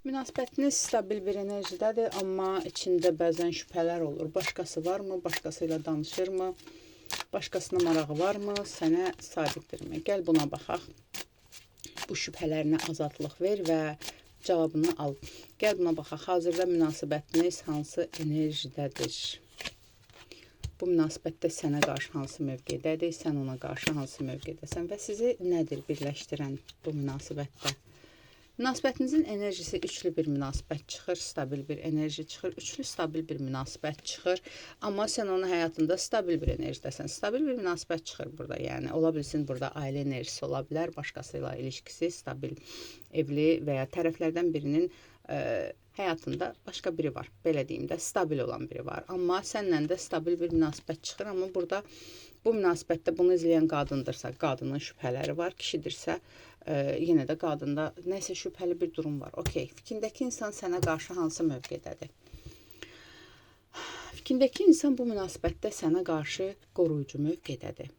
Münasibətiniz stabil bir enerjidədir, amma içində bəzən şübhələr olur. Başqası varmı? Başqasıyla danışırmı? Başqasına marağı varmı? Sənə sadiqdirmi? Gəl buna baxaq. Bu şübhələrinə azadlıq ver və cavabını al. Gəl buna baxaq. Hazırda münasibətiniz hansı enerjidədir? Bu münasibətdə sənə qarşı hansı mövqedədir? Sən ona qarşı hansı mövqedəsən? Və sizi nədir birləşdirən bu münasibətdə? Münasibətinizin enerjisi üçlü bir münasibət çıxır, stabil bir enerji çıxır, üçlü stabil bir münasibət çıxır. Amma sən onun həyatında stabil bir enerjidəsən. Stabil bir münasibət çıxır burada. Yəni ola bilsin burada ailə enerjisi ola bilər, başqasıyla ilişkisi, stabil evli və ya tərəflərdən birinin həyatında başqa biri var. Belə deyim də, stabil olan biri var. Amma sənlə də stabil bir münasibət çıxır. Amma burada bu münasibətdə bunu izləyən qadındırsa, qadının şübhələri var. Kişidirsə, yenə də qadında nəsə şübhəli bir durum var. Okey, fikrindəki insan sənə qarşı hansı mövqedədir? Fikrindəki insan bu münasibətdə sənə qarşı qoruyucu mövqedədir.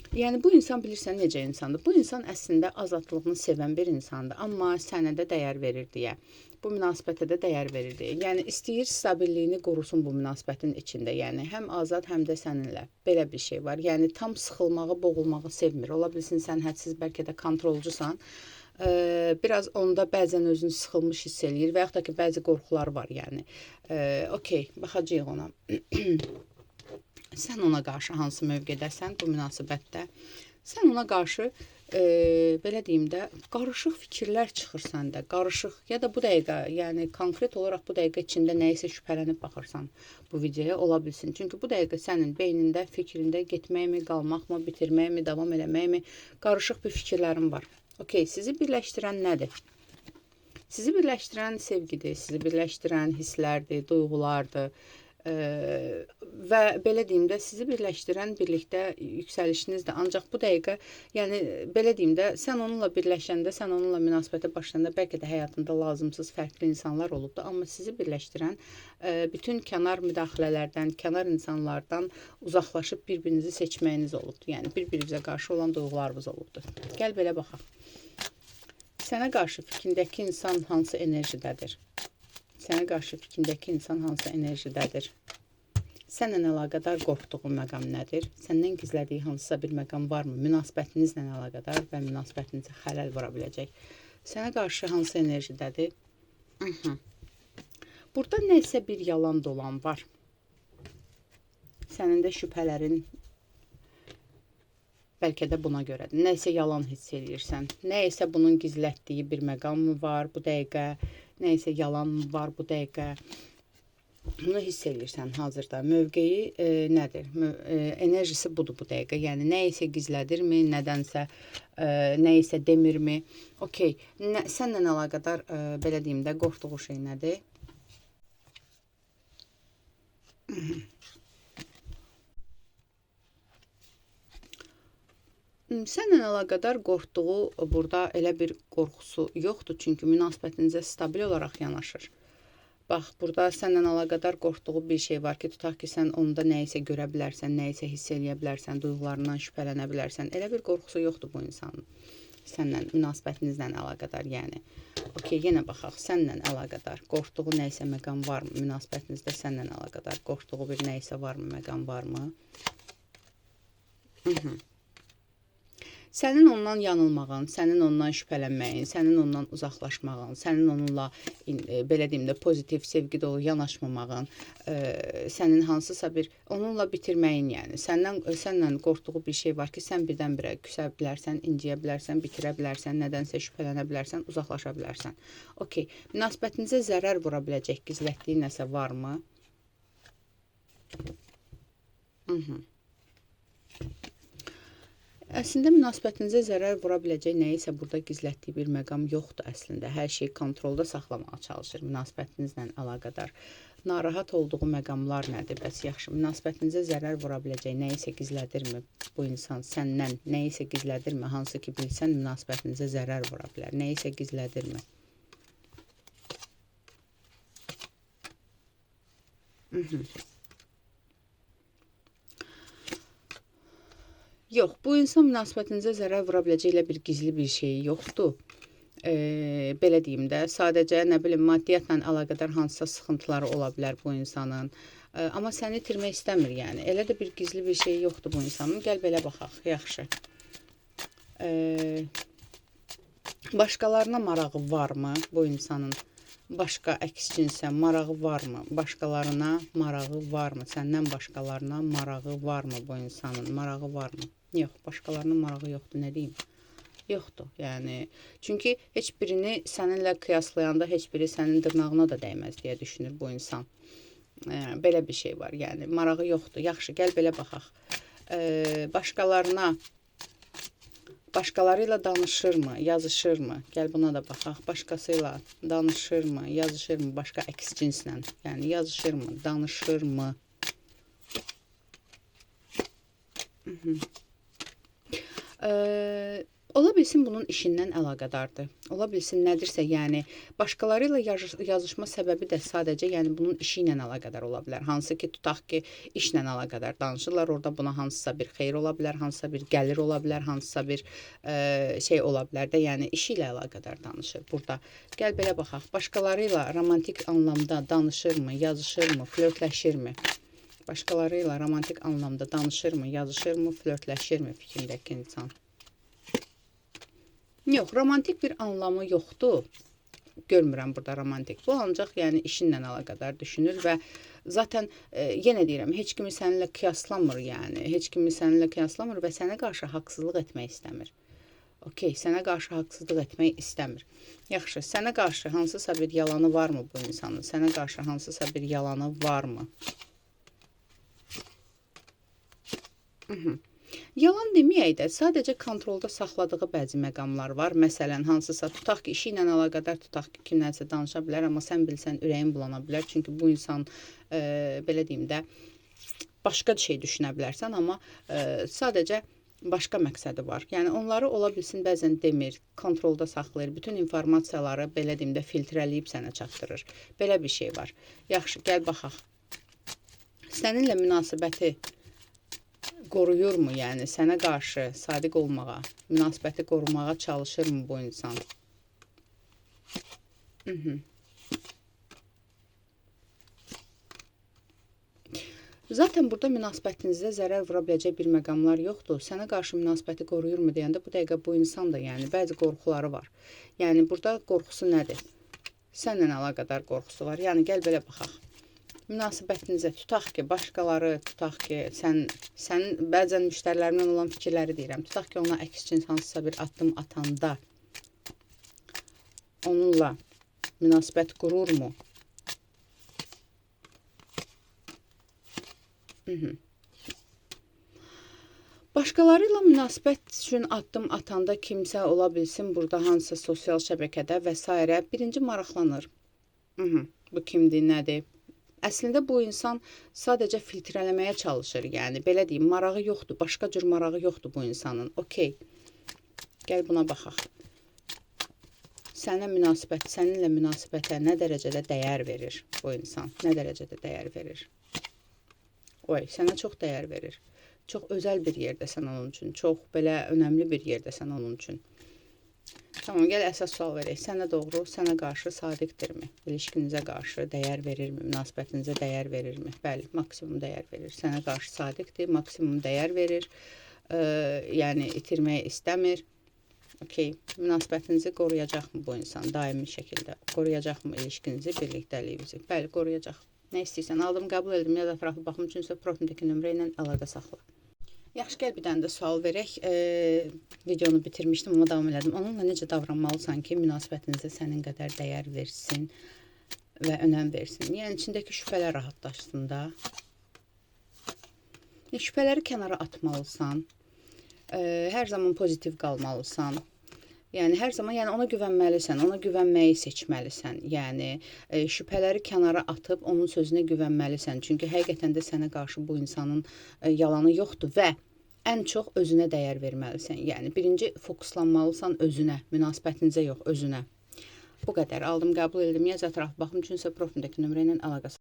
Yəni bu insan bilirsən necə insandır? Bu insan əslində azadlığını sevən bir insandır, amma sənə də dəyər verir deyə. Bu münasibətə də dəyər verir deyə. Yəni istəyir stabilliyini qorusun bu münasibətin içində. Yəni həm azad, həm də səninlə. Belə bir şey var. Yəni tam sıxılmağı, boğulmağı sevmir. Ola bilsin sən hədsiz bəlkə də kontrolcusan. Biraz onda bəzən özünü sıxılmış hiss eləyir və yaxud da ki, bəzi qorxular var yəni. Okey, baxacağıq ona. Sən ona qarşı hansı mövqedəsən bu münasibətdə? Sən ona qarşı belə deyim də, qarışıq fikirlər çıxır səndə, qarışıq ya da bu dəqiqə, yəni konkret olaraq bu dəqiqə içində nəyisə şübhələnib baxırsan bu videoya, ola bilsin. Çünki bu dəqiqə sənin beynində, fikrində getməkmi, qalmaqmı, bitirməkmi, davam eləməkmi, qarışıq bir fikirlərin var. Okey, sizi birləşdirən nədir? Sizi birləşdirən sevgidir, sizi birləşdirən hisslərdir, duyğulardır. Və belə deyim də, sizi birləşdirən birlikdə yüksəlişinizdir. Ancaq bu dəqiqə, yəni belə deyim də, sən onunla birləşəndə, sən onunla münasibətə başlayanda bəlkə də həyatında lazımsız fərqli insanlar olubdu. Amma sizi birləşdirən bütün kənar müdaxilələrdən, kənar insanlardan uzaqlaşıb bir-birinizi seçməyiniz olubdu. Yəni bir-birinizə qarşı olan duyğularınız olubdu. Gəl belə baxaq. Sənə qarşı fikrindəki insan hansı enerjidədir? Sənə qarşı fikrindəki insan hansı enerjidədir? Sənlə əlaqədar qorxduğun məqam nədir? Səndən gizlədiyi hansısa bir məqam varmı? Münasibətinizlə əlaqədar və münasibətinizə xələl vura biləcək. Sənə qarşı hansı enerjidədir? Burada nəsə bir yalan dolan var. Sənin də şübhələrin bəlkə də buna görədir. Nəsə yalan hiss edirsən. Nəsə bunun gizlətdiyi bir məqam mı var bu dəqiqə? Nəsə yalan mı var bu dəqiqə? Bunu hiss edirsən hazırda. Mövqeyi nədir? Enerjisi budur bu dəqiqə. Yəni nəyisə gizlədirmi, nədənsə nəyisə demirmi? Okey, sənlə əlaqədar belə deyim də qorxduğu şey nədir? Sənlə əlaqədar qorxduğu burada elə bir qorxusu yoxdur. Çünki münasibətinizə stabil olaraq yanaşır. Bax, burada sənlə əlaqədar qorxduğu bir şey var ki, tutaq ki, sən onda nəyisə görə bilərsən, nəyisə hiss eləyə bilərsən, duyğularından şübhələnə bilərsən. Elə bir qorxusu yoxdur bu insanın. Sənlə, münasibətinizlə əlaqədar, yəni. Okey, yenə baxaq, sənlə əlaqədar qorxduğu nəyisə məqam varmı? Münasibətinizdə sənlə əlaqədar qorxduğu bir nəyisə varmı, məqam varmı? Sənin ondan yanılmağın, sənin ondan şübhələnməyin, sənin ondan uzaqlaşmağın, sənin onunla, belə deyim də, pozitiv, sevgi dolu yanaşmamağın, sənin hansısa bir, onunla bitirməyin, yəni. Sənlə qorxduğu bir şey var ki, sən birdən-birə küsə bilərsən, inciyə bilərsən, bitirə bilərsən, nədənsə şübhələnə bilərsən, uzaqlaşa bilərsən. Okey, münasibətinizə zərər vura biləcək gizlətdiyi nəsə varmı? Əslində münasibətinizə zərər vura biləcək nəyisə burada gizlətdiyi bir məqam yoxdur əslində. Hər şeyi kontrolda saxlamağa çalışır münasibətinizlə əlaqədar. Narahat olduğu məqamlar nədir? Bəs yaxşı, münasibətinizə zərər vura biləcək nəyisə gizlədirmi bu insan səndən? Nəyisə gizlədirmi? Hansı ki bilsən münasibətinizə zərər vura bilər. Nəyisə gizlədirmi? Yox, bu insan münasibətinizə zərər vura biləcək elə bir gizli bir şey yoxdur. belə deyim də, sadəcə nə bilim maddiyyatla əlaqədar hansısa sıxıntıları ola bilər bu insanın. Amma səni itirmək istəmir, yəni. Elə də bir gizli bir şey yoxdur bu insanın. Gəl belə baxaq, yaxşı. Başqalarına marağı varmı bu insanın? Başqa əks cinsə marağı varmı? Başqalarına marağı varmı? Səndən başqalarına marağı varmı bu insanın? Marağı varmı? Yox, başqalarına marağı yoxdur, nə deyim? Yoxdur, yəni. Çünki heç birini səninlə qiyaslayanda heç biri sənin dırnağına da dəyməz deyə düşünür bu insan. Belə bir şey var, yəni. Marağı yoxdur. Yaxşı, gəl belə baxaq. Başqalarıyla danışırmı, yazışırmı? Gəl buna da baxaq. Başqasıyla danışırmı, yazışırmı? Başqa əks cinslə. Yəni, yazışırmı, danışırmı? Ola bilsin bunun işindən əlaqədardır. Ola bilsin nədirsə, yəni başqaları ilə yazışma səbəbi də sadəcə yəni bunun işi ilə əlaqədar ola bilər. Hansı ki, tutaq ki, işlə əlaqədar danışırlar, orada buna hansısa bir xeyir ola bilər, hansısa bir gəlir ola bilər, hansısa bir şey ola bilər də, yəni işi ilə əlaqədar danışır burada. Gəl belə baxaq. Başqaları ilə romantik anlamda danışırmı, yazışırmı, flörtləşirmi? Başqaları ilə romantik anlamda danışırmı, yazışırmı, flörtləşirmi fikrindəki insan? Yox, romantik bir anlamı yoxdur. Görmürəm burada romantik. Bu ancaq yəni işinlə əlaqədar düşünür və zaten yenə deyirəm, heç kimi səninlə qiyaslamır, yəni. Heç kimi səninlə qiyaslamır və sənə qarşı haqsızlıq etmək istəmir. Okey, sənə qarşı haqsızlıq etmək istəmir. Yaxşı, sənə qarşı hansısa bir yalanı varmı bu insanın? Sənə qarşı hansısa bir yalanı varmı? Yalan deməyək də, sadəcə kontrolda saxladığı bəzi məqamlar var. Məsələn, hansısa tutaq ki, işi ilə əlaqədar tutaq ki, kimlərsə danışa bilər, amma sən bilsən ürəyin bulana bilər. Çünki bu insan, belə deyim də, başqa şey düşünə bilərsən, amma sadəcə başqa məqsədi var. Yəni, onları ola bilsin bəzən demir, kontrolda saxlayır, bütün informasiyaları, belə deyim də, filtrələyib sənə çatdırır. Belə bir şey var. Yaxşı, gəl baxaq. Səninlə münasibəti qoruyurmu, yəni sənə qarşı sadiq olmağa, münasibəti qorumağa çalışırmı bu insan? Zaten burada münasibətinizdə zərər vura biləcək bir məqamlar yoxdur. Sənə qarşı münasibəti qoruyurmu deyəndə bu dəqiqə bu insan da yəni bəzi qorxuları var. Yəni burada qorxusu nədir? Sənlə əlaqədar qorxusu var. Yəni gəl belə baxaq. Münasibətinizə tutaq ki, başqaları, tutaq ki, sən bəzən müştərilərimdən olan fikirləri deyirəm. Tutaq ki, ona əks cins hansısa bir addım atanda onunla münasibət qururmu? Başqaları ilə münasibət üçün addım atanda kimsə ola bilsin burada hansısa sosial şəbəkədə və s. birinci maraqlanır. Bu kimdir, nədir? Əslində bu insan sadəcə filtrələməyə çalışır, yəni belə deyim, marağı yoxdur, başqa cür marağı yoxdur bu insanın. Okey, gəl buna baxaq. Səninlə münasibətə nə dərəcədə dəyər verir bu insan? Nə dərəcədə dəyər verir? Sənə çox dəyər verir. Çox özəl bir yerdəsən onun üçün, çox belə önəmli bir yerdəsən onun üçün. Tamam, gəl əsas sual verək. Sənə doğru, sənə qarşı sadiqdirmi? İlişkinizə qarşı dəyər verirmi? Münasibətinizə dəyər verirmi? Bəli, maksimum dəyər verir. Sənə qarşı sadiqdir, maksimum dəyər verir. Yəni, itirməyə istəmir. Okey, münasibətinizi qoruyacaqmı bu insan daimi şəkildə? Qoruyacaqmı ilişkinizi, birlikdəliyinizi? Bəli, qoruyacaq. Nə istəyirsən, aldım, qəbul edim, ya da ətraflı baxım üçünsə profildəki nömrə ilə əlaqə saxla. Yaxşı, gəl bir dənə də sual verək. Videonu bitirmişdim, amma davam elədim. Onunla necə davranmalısan ki, münasibətinizə sənin qədər dəyər versin və önəm versin? Yəni, içindəki şübhələr rahatlaşsın da. Şübhələri kənara atmalısan. Hər zaman pozitiv qalmalısan. Yəni, hər zaman ona güvənməlisən, ona güvənməyi seçməlisən. Yəni, şübhələri kənara atıb onun sözünə güvənməlisən. Çünki həqiqətən də sənə qarşı bu insanın yalanı yoxdur və ən çox özünə dəyər verməlisən. Yəni, birinci fokuslanmalısan özünə, münasibətinizə yox, özünə. Bu qədər. Aldım, qəbul edim. Yaz ətrafı baxım üçünsə profildəki nömrə ilə əlaqə saxla.